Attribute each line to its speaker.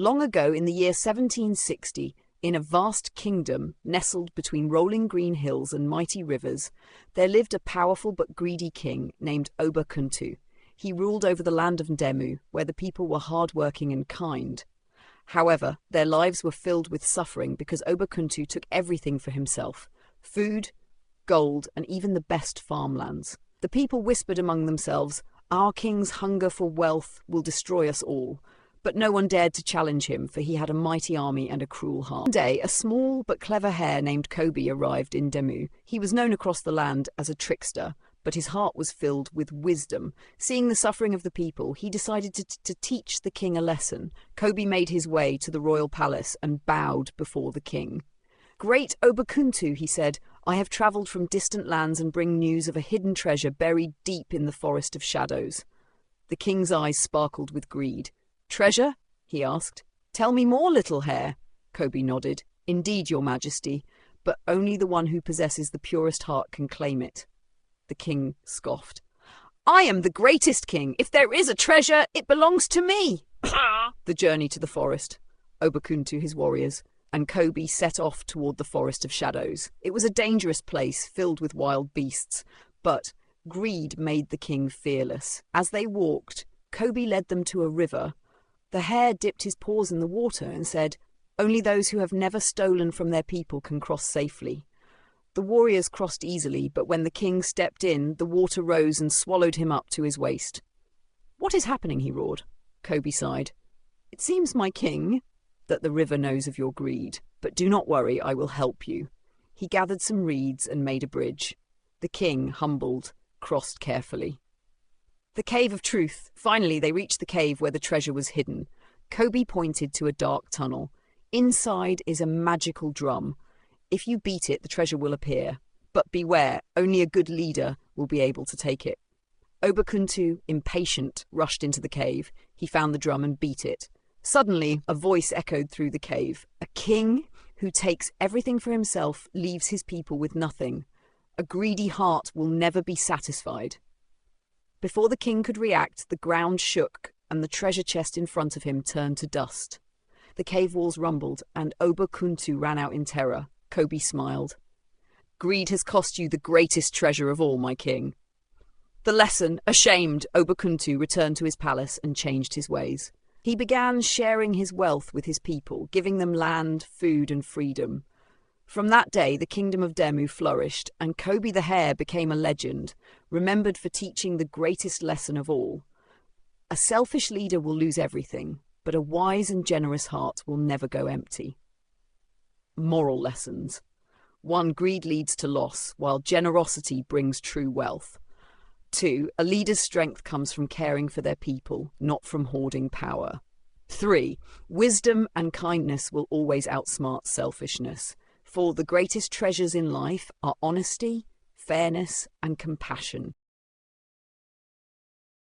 Speaker 1: Long ago, in the year 1760, in a vast kingdom nestled between rolling green hills and mighty rivers, there lived a powerful but greedy king named Ober-Kuntu. He ruled over the land of Ndemu, where the people were hard-working and kind. However, their lives were filled with suffering because Ober-Kuntu took everything for himself: food, gold, and even the best farmlands. The people whispered among themselves, "Our king's hunger for wealth will destroy us all." But no one dared to challenge him, for he had a mighty army and a cruel heart. One day, a small but clever hare named Kobe arrived in Ndemu. He was known across the land as a trickster, but his heart was filled with wisdom. Seeing the suffering of the people, he decided to teach the king a lesson. Kobe made his way to the royal palace and bowed before the king. "Great Ober-Kuntu," he said, "I have travelled from distant lands and bring news of a hidden treasure buried deep in the forest of shadows." The king's eyes sparkled with greed. "Treasure?" he asked. "Tell me more, little hare." Kobe nodded. "Indeed, your majesty, but only the one who possesses the purest heart can claim it." The king scoffed. "I am the greatest king. If there is a treasure, it belongs to me." The journey to the forest. Ober-Kuntu, his warriors, and Kobe set off toward the forest of shadows. It was a dangerous place filled with wild beasts, but greed made the king fearless. As they walked, Kobe led them to a river. The hare dipped his paws in the water and said, "Only those who have never stolen from their people can cross safely." The warriors crossed easily, but when the king stepped in, the water rose and swallowed him up to his waist. "What is happening?" he roared. Kobe sighed. "It seems, my king, that the river knows of your greed, but do not worry, I will help you." He gathered some reeds and made a bridge. The king, humbled, crossed carefully. The Cave of Truth. Finally, they reached the cave where the treasure was hidden. Kobe pointed to a dark tunnel. Inside is a magical drum. If you beat it, the treasure will appear. But beware, only a good leader will be able to take it. Ober-Kuntu, impatient, rushed into the cave. He found the drum and beat it. Suddenly, a voice echoed through the cave. "A king who takes everything for himself leaves his people with nothing. A greedy heart will never be satisfied." Before the king could react, the ground shook and the treasure chest in front of him turned to dust. The cave walls rumbled and Ober-Kuntu ran out in terror. Kobe smiled. "Greed has cost you the greatest treasure of all, my king." The lesson, ashamed, Ober-Kuntu returned to his palace and changed his ways. He began sharing his wealth with his people, giving them land, food, and freedom. From that day, the kingdom of Ndemu flourished, and Kobe the hare became a legend, remembered for teaching the greatest lesson of all. A selfish leader will lose everything, but a wise and generous heart will never go empty. Moral lessons. 1. Greed leads to loss, while generosity brings true wealth. 2. A leader's strength comes from caring for their people, not from hoarding power. 3. Wisdom and kindness will always outsmart selfishness. For the greatest treasures in life are honesty, fairness, and compassion.